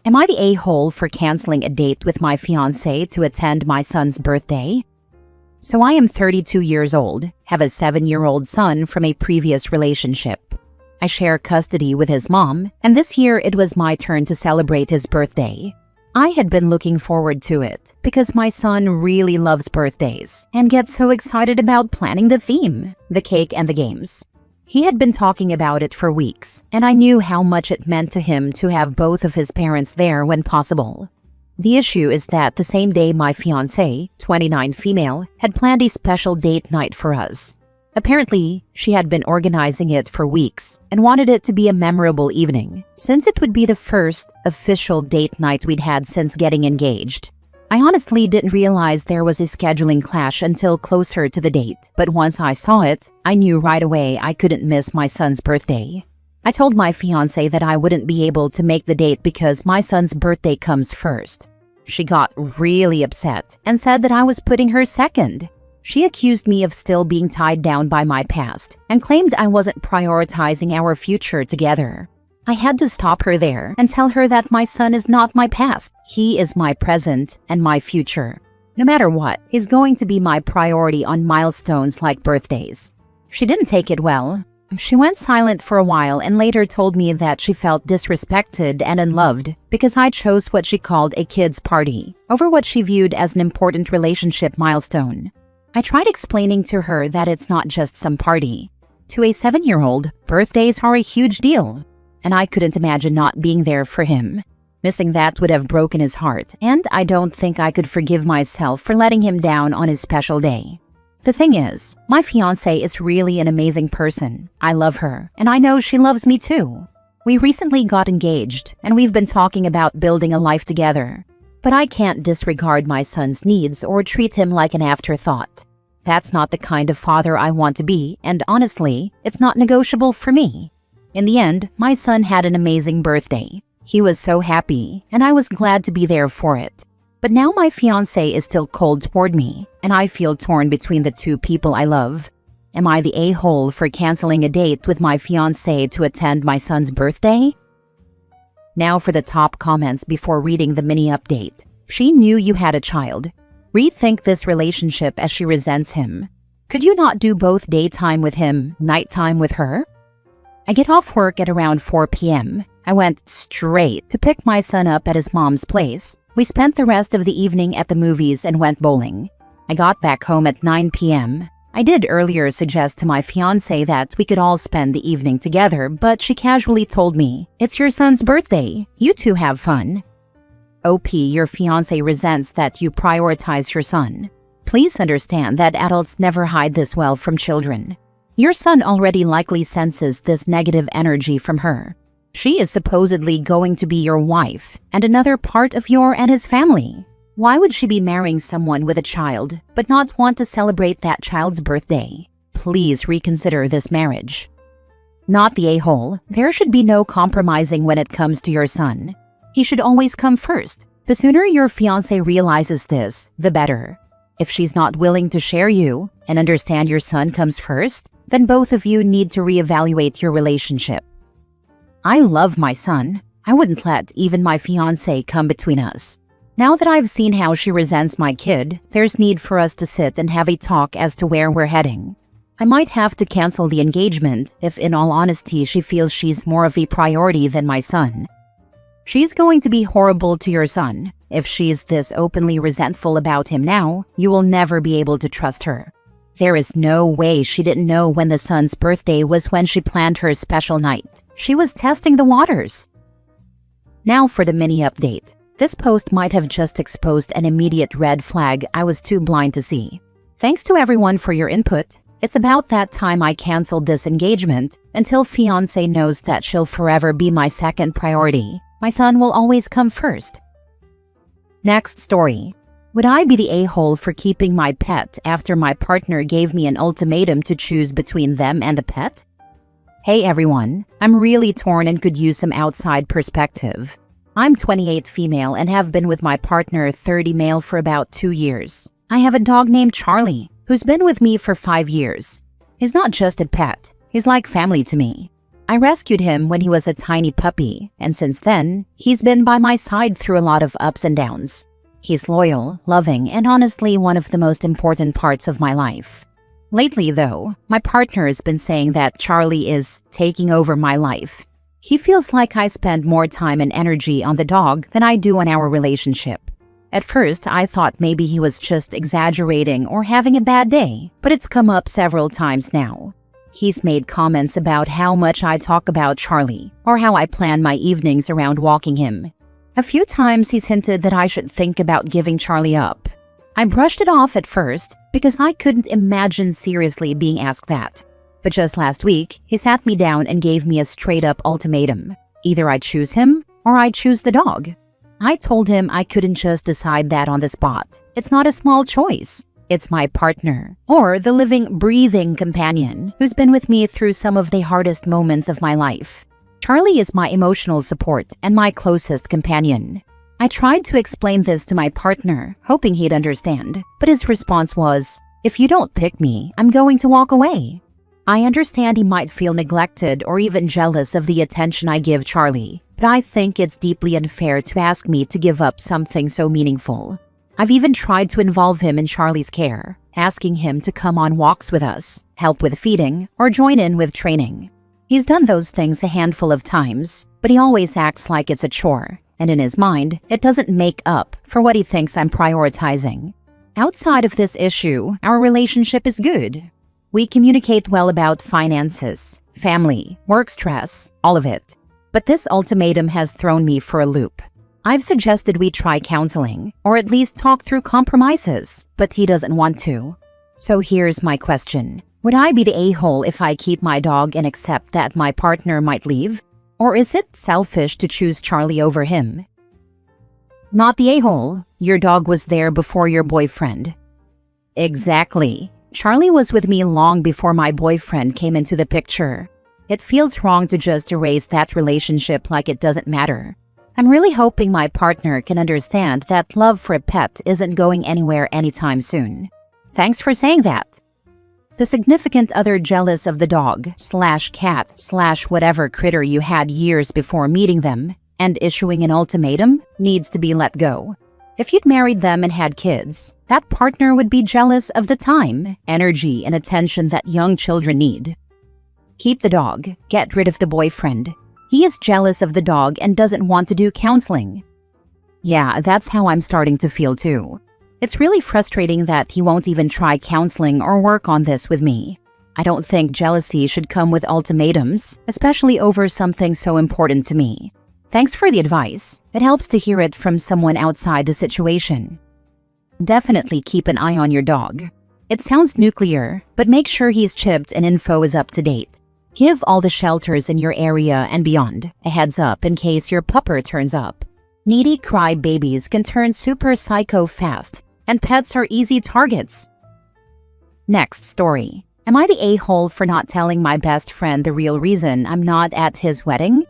Am I the a-hole for canceling a date with my fiancé to attend my son's birthday? So I am 32 years old, have a 7-year-old son from a previous relationship. I share custody with his mom, and this year it was my turn to celebrate his birthday. I had been looking forward to it because my son really loves birthdays and gets so excited about planning the theme, the cake and the games. He had been talking about it for weeks, and I knew how much it meant to him to have both of his parents there when possible. The issue is that the same day my fiancée, 29 female, had planned a special date night for us. Apparently, she had been organizing it for weeks and wanted it to be a memorable evening, since it would be the first official date night we'd had since getting engaged. I honestly didn't realize there was a scheduling clash until closer to the date, but once I saw it, I knew right away I couldn't miss my son's birthday. I told my fiancé that I wouldn't be able to make the date because my son's birthday comes first. She got really upset and said that I was putting her second. She accused me of still being tied down by my past and claimed I wasn't prioritizing our future together. I had to stop her there and tell her that my son is not my past. He is my present and my future. No matter what, he's going to be my priority on milestones like birthdays. She didn't take it well. She went silent for a while and later told me that she felt disrespected and unloved because I chose what she called a kid's party over what she viewed as an important relationship milestone. I tried explaining to her that it's not just some party. To a 7-year-old, birthdays are a huge deal, and I couldn't imagine not being there for him. Missing that would have broken his heart, and I don't think I could forgive myself for letting him down on his special day. The thing is, my fiancé is really an amazing person. I love her, and I know she loves me too. We recently got engaged, and we've been talking about building a life together. But I can't disregard my son's needs or treat him like an afterthought. That's not the kind of father I want to be, and honestly, it's not negotiable for me. In the end, my son had an amazing birthday. He was so happy, and I was glad to be there for it. But now my fiancé is still cold toward me, and I feel torn between the two people I love. Am I the a-hole for canceling a date with my fiancé to attend my son's birthday? Now for the top comments before reading the mini update. She knew you had a child. Rethink this relationship as she resents him. Could you not do both daytime with him, nighttime with her? I get off work at around 4 p.m. I went straight to pick my son up at his mom's place. We spent the rest of the evening at the movies and went bowling. I got back home at 9 p.m. I did earlier suggest to my fiancé that we could all spend the evening together, but she casually told me, "It's your son's birthday. You two have fun." OP, your fiancé resents that you prioritize your son. Please understand that adults never hide this well from children. Your son already likely senses this negative energy from her. She is supposedly going to be your wife and another part of your and his family. Why would she be marrying someone with a child but not want to celebrate that child's birthday? Please reconsider this marriage. Not the a-hole. There should be no compromising when it comes to your son. He should always come first. The sooner your fiancé realizes this, the better. If she's not willing to share you and understand your son comes first, then both of you need to reevaluate your relationship. I love my son. I wouldn't let even my fiancé come between us. Now that I've seen how she resents my kid, there's need for us to sit and have a talk as to where we're heading. I might have to cancel the engagement if in all honesty she feels she's more of a priority than my son. She's going to be horrible to your son. If she's this openly resentful about him now, you will never be able to trust her. There is no way she didn't know when the son's birthday was when she planned her special night. She was testing the waters. Now for the mini update. This post might have just exposed an immediate red flag I was too blind to see. Thanks to everyone for your input. It's about that time I canceled this engagement until fiancé knows that she'll forever be my second priority. My son will always come first. Next story. Would I be the a-hole for keeping my pet after my partner gave me an ultimatum to choose between them and the pet? Hey everyone, I'm really torn and could use some outside perspective. I'm 28 female and have been with my partner 30 male for about 2 years. I have a dog named Charlie, who's been with me for 5 years. He's not just a pet, he's like family to me. I rescued him when he was a tiny puppy, and since then, he's been by my side through a lot of ups and downs. He's loyal, loving, and honestly one of the most important parts of my life. Lately, though, my partner has been saying that Charlie is taking over my life. He feels like I spend more time and energy on the dog than I do on our relationship. At first, I thought maybe he was just exaggerating or having a bad day, but it's come up several times now. He's made comments about how much I talk about Charlie, or how I plan my evenings around walking him. A few times he's hinted that I should think about giving Charlie up. I brushed it off at first because I couldn't imagine seriously being asked that. But just last week, he sat me down and gave me a straight-up ultimatum. Either I choose him or I choose the dog. I told him I couldn't just decide that on the spot. It's not a small choice. It's my partner, or the living, breathing companion who's been with me through some of the hardest moments of my life. Charlie is my emotional support and my closest companion. I tried to explain this to my partner, hoping he'd understand, but his response was, "If you don't pick me, I'm going to walk away." I understand he might feel neglected or even jealous of the attention I give Charlie, but I think it's deeply unfair to ask me to give up something so meaningful. I've even tried to involve him in Charlie's care, asking him to come on walks with us, help with feeding, or join in with training. He's done those things a handful of times, but he always acts like it's a chore, and in his mind, it doesn't make up for what he thinks I'm prioritizing. Outside of this issue, our relationship is good. We communicate well about finances, family, work stress, all of it. But this ultimatum has thrown me for a loop. I've suggested we try counseling, or at least talk through compromises, but he doesn't want to. So here's my question. Would I be the a-hole if I keep my dog and accept that my partner might leave? Or is it selfish to choose Charlie over him? Not the a-hole. Your dog was there before your boyfriend. Exactly. Charlie was with me long before my boyfriend came into the picture. It feels wrong to just erase that relationship like it doesn't matter. I'm really hoping my partner can understand that love for a pet isn't going anywhere anytime soon. Thanks for saying that. The significant other jealous of the dog/cat/whatever critter you had years before meeting them and issuing an ultimatum needs to be let go. If you'd married them and had kids, that partner would be jealous of the time, energy, and attention that young children need. Keep the dog. Get rid of the boyfriend. He is jealous of the dog and doesn't want to do counseling. Yeah, that's how I'm starting to feel too. It's really frustrating that he won't even try counseling or work on this with me. I don't think jealousy should come with ultimatums, especially over something so important to me. Thanks for the advice. It helps to hear it from someone outside the situation. Definitely keep an eye on your dog. It sounds nuclear, but make sure he's chipped and info is up to date. Give all the shelters in your area and beyond a heads up in case your pupper turns up. Needy cry babies can turn super psycho fast, and pets are easy targets. Next story. Am I the a-hole for not telling my best friend the real reason I'm not at his wedding?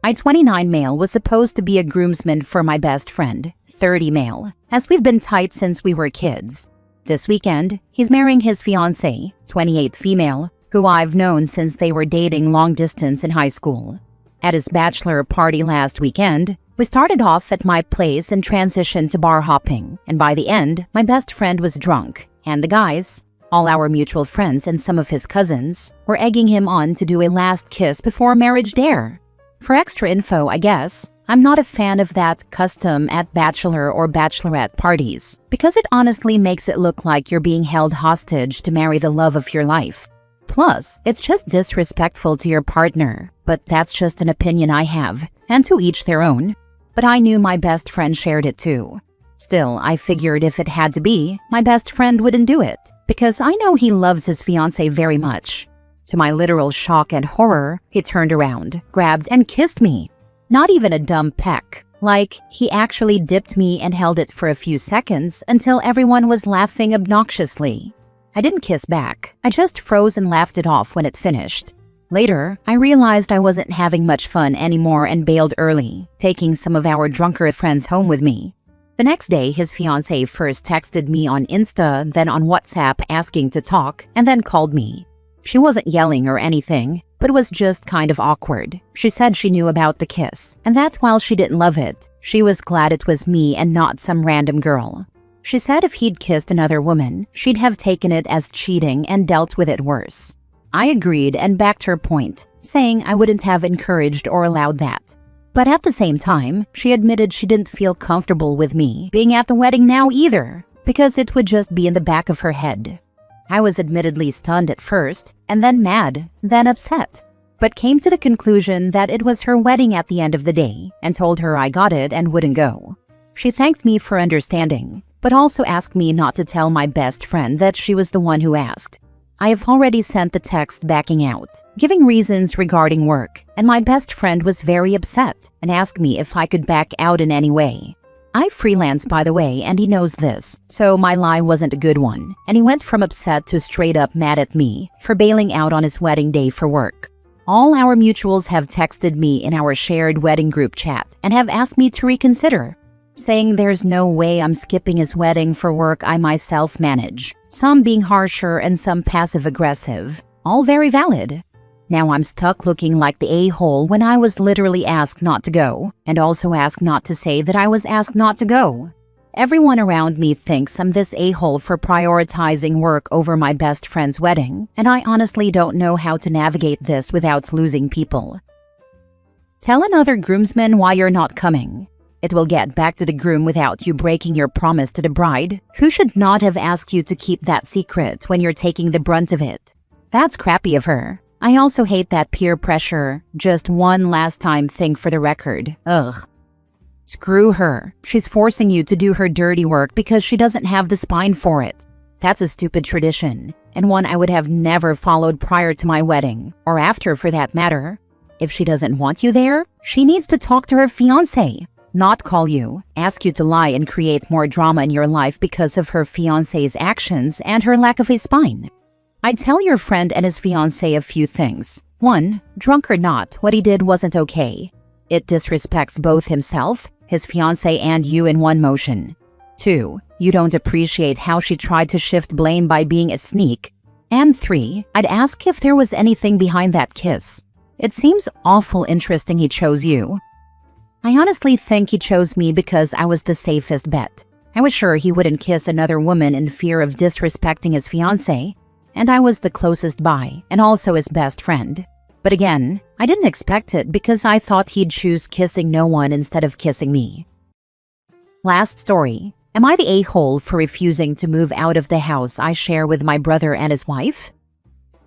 My 29 male was supposed to be a groomsman for my best friend, 30 male, as we've been tight since we were kids. This weekend, he's marrying his fiancée, 28 female, who I've known since they were dating long distance in high school. At his bachelor party last weekend, we started off at my place and transitioned to bar hopping, and by the end, my best friend was drunk, and the guys, all our mutual friends and some of his cousins, were egging him on to do a last kiss before marriage dare. For extra info, I guess, I'm not a fan of that custom at bachelor or bachelorette parties, because it honestly makes it look like you're being held hostage to marry the love of your life. Plus, it's just disrespectful to your partner, but that's just an opinion I have, and to each their own. But I knew my best friend shared it too. Still, I figured if it had to be, my best friend wouldn't do it, because I know he loves his fiancée very much. To my literal shock and horror, he turned around, grabbed and kissed me. Not even a dumb peck. Like, he actually dipped me and held it for a few seconds until everyone was laughing obnoxiously. I didn't kiss back. I just froze and laughed it off when it finished. Later, I realized I wasn't having much fun anymore and bailed early, taking some of our drunker friends home with me. The next day, his fiancée first texted me on Insta, then on WhatsApp asking to talk, and then called me. She wasn't yelling or anything, but but was just kind of awkward. She said she knew about the kiss, and that while she didn't love it, she was glad it was me and not some random girl. She said if he'd kissed another woman, she'd have taken it as cheating and dealt with it worse. I agreed and backed her point, saying I wouldn't have encouraged or allowed that. But at the same time, she admitted she didn't feel comfortable with me being at the wedding now either, because it would just be in the back of her head. I was admittedly stunned at first, and then mad, then upset, but came to the conclusion that it was her wedding at the end of the day and told her I got it and wouldn't go. She thanked me for understanding, but also asked me not to tell my best friend that she was the one who asked. I have already sent the text backing out, giving reasons regarding work, and my best friend was very upset and asked me if I could back out in any way. I freelance, by the way, and he knows this, so my lie wasn't a good one, and he went from upset to straight up mad at me for bailing out on his wedding day for work. All our mutuals have texted me in our shared wedding group chat and have asked me to reconsider, saying there's no way I'm skipping his wedding for work I myself manage. Some being harsher and some passive-aggressive. All very valid. Now I'm stuck looking like the a-hole when I was literally asked not to go, and also asked not to say that I was asked not to go. Everyone around me thinks I'm this a-hole for prioritizing work over my best friend's wedding, and I honestly don't know how to navigate this without losing people. Tell another groomsman why you're not coming. It will get back to the groom without you breaking your promise to the bride, who should not have asked you to keep that secret when you're taking the brunt of it. That's crappy of her. I also hate that peer pressure, just one last time thing for the record. Ugh. Screw her. She's forcing you to do her dirty work because she doesn't have the spine for it. That's a stupid tradition, and one I would have never followed prior to my wedding, or after for that matter. If she doesn't want you there, she needs to talk to her fiancé. Not call you, ask you to lie and create more drama in your life because of her fiancé's actions and her lack of a spine. I'd tell your friend and his fiancé a few things. 1. Drunk or not, what he did wasn't okay. It disrespects both himself, his fiancé, and you in one motion. 2. You don't appreciate how she tried to shift blame by being a sneak. And 3. I'd ask if there was anything behind that kiss. It seems awful interesting he chose you. I honestly think he chose me because I was the safest bet. I was sure he wouldn't kiss another woman in fear of disrespecting his fiancé, and I was the closest by and also his best friend. But again, I didn't expect it because I thought he'd choose kissing no one instead of kissing me. Last story. Am I the a-hole for refusing to move out of the house I share with my brother and his wife?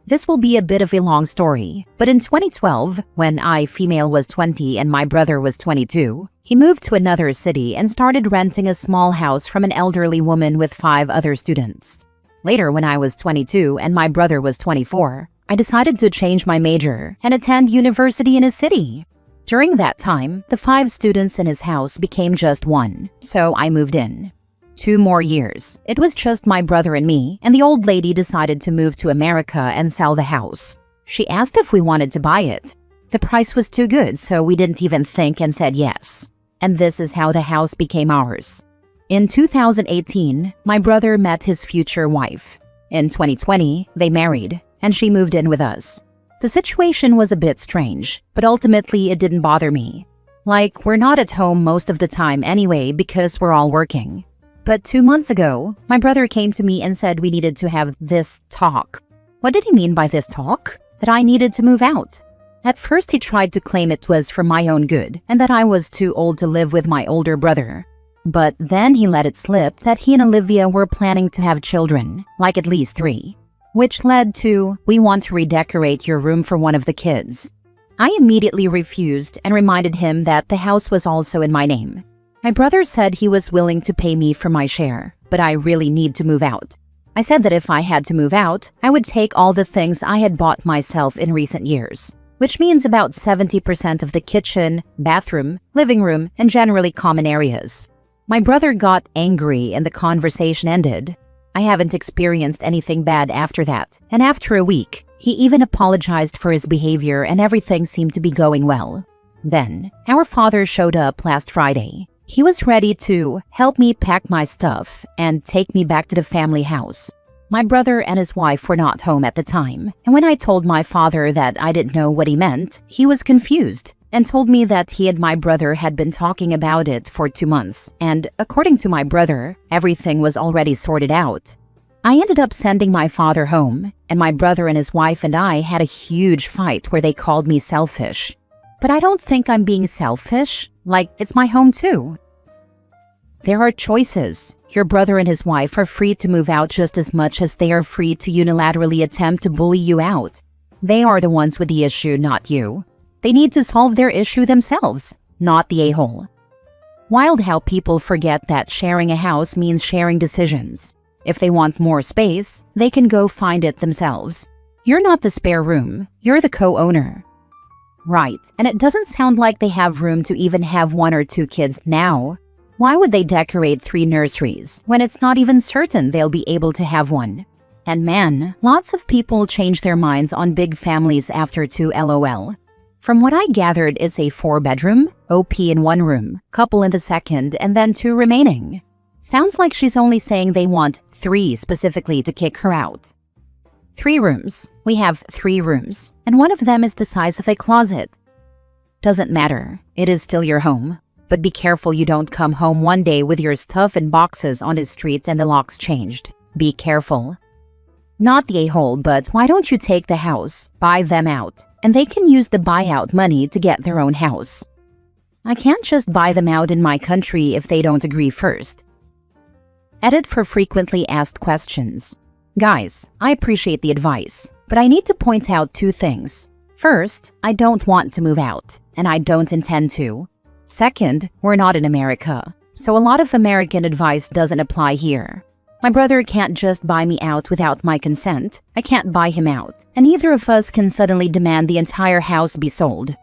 This will be a bit of a long story, but in 2012, when I, female, was 20 and my brother was 22, he moved to another city and started renting a small house from an elderly woman with 5 other students. Later, when I was 22 and my brother was 24, I decided to change my major and attend university in a city. During that time, the 5 students in his house became just 1, so I moved in. 2 more years. It was just my brother and me, and the old lady decided to move to America and sell the house. She asked if we wanted to buy it. The price was too good, so we didn't even think and said yes. And this is how the house became ours. In 2018, my brother met his future wife. In 2020, they married, and she moved in with us. The situation was a bit strange, but ultimately it didn't bother me. Like, we're not at home most of the time anyway because we're all working. But 2 months ago, my brother came to me and said we needed to have this talk. What did he mean by this talk? That I needed to move out. At first, he tried to claim it was for my own good and that I was too old to live with my older brother. But then he let it slip that he and Olivia were planning to have children, like at least 3, which led to, we want to redecorate your room for one of the kids. I immediately refused and reminded him that the house was also in my name. My brother said he was willing to pay me for my share, but I really need to move out. I said that if I had to move out, I would take all the things I had bought myself in recent years, which means about 70% of the kitchen, bathroom, living room, and generally common areas. My brother got angry and the conversation ended. I haven't experienced anything bad after that, and after a week, he even apologized for his behavior and everything seemed to be going well. Then, our father showed up last Friday. He was ready to help me pack my stuff and take me back to the family house. My brother and his wife were not home at the time, and when I told my father that I didn't know what he meant, he was confused and told me that he and my brother had been talking about it for 2 months, and according to my brother, everything was already sorted out. I ended up sending my father home, and my brother and his wife and I had a huge fight where they called me selfish. But I don't think I'm being selfish, like it's my home too. There are choices. Your brother and his wife are free to move out just as much as they are free to unilaterally attempt to bully you out. They are the ones with the issue, not you. They need to solve their issue themselves, not the a-hole. Wild how people forget that sharing a house means sharing decisions. If they want more space, they can go find it themselves. You're not the spare room, you're the co-owner. Right, and it doesn't sound like they have room to even have 1 or 2 kids now. Why would they decorate 3 nurseries when it's not even certain they'll be able to have one? And man, lots of people change their minds on big families after 2 LOL. From what I gathered, it's a 4-bedroom, OP in 1 room, couple in the second, and then 2 remaining. Sounds like she's only saying they want 3 specifically to kick her out. 3 rooms. We have 3 rooms, and one of them is the size of a closet. Doesn't matter. It is still your home. But be careful you don't come home one day with your stuff in boxes on the street and the locks changed. Be careful. Not the a-hole, but why don't you take the house, buy them out, and they can use the buyout money to get their own house. I can't just buy them out in my country if they don't agree first. Edit for frequently asked questions. Guys, I appreciate the advice, but I need to point out 2 things. First, I don't want to move out, and I don't intend to. Second, we're not in America, so a lot of American advice doesn't apply here. My brother can't just buy me out without my consent. I can't buy him out, and neither of us can suddenly demand the entire house be sold.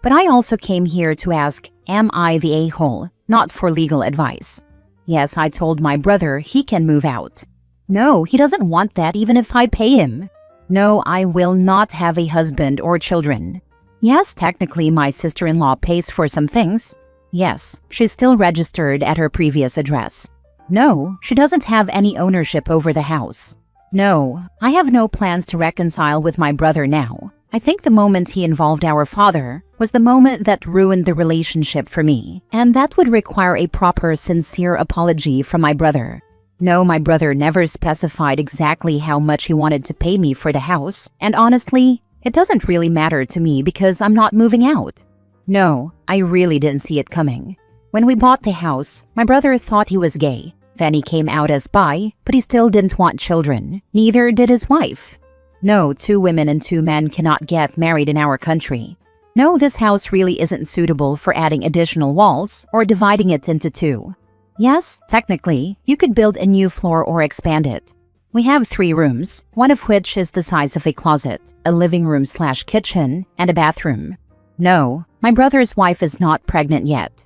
But I also came here to ask, am I the a-hole, not for legal advice. Yes, I told my brother he can move out. No, he doesn't want that even if I pay him. No, I will not have a husband or children. Yes, technically my sister-in-law pays for some things. Yes, she's still registered at her previous address. No, she doesn't have any ownership over the house. No, I have no plans to reconcile with my brother now. I think the moment he involved our father was the moment that ruined the relationship for me, and that would require a proper, sincere apology from my brother. No, my brother never specified exactly how much he wanted to pay me for the house, and honestly, it doesn't really matter to me because I'm not moving out. No, I really didn't see it coming. When we bought the house, my brother thought he was gay. Then he came out as bi, but he still didn't want children. Neither did his wife. No, 2 women and 2 men cannot get married in our country. No, this house really isn't suitable for adding additional walls or dividing it into 2. Yes, technically, you could build a new floor or expand it. We have 3 rooms, one of which is the size of a closet, a living room/kitchen, and a bathroom. No, my brother's wife is not pregnant yet.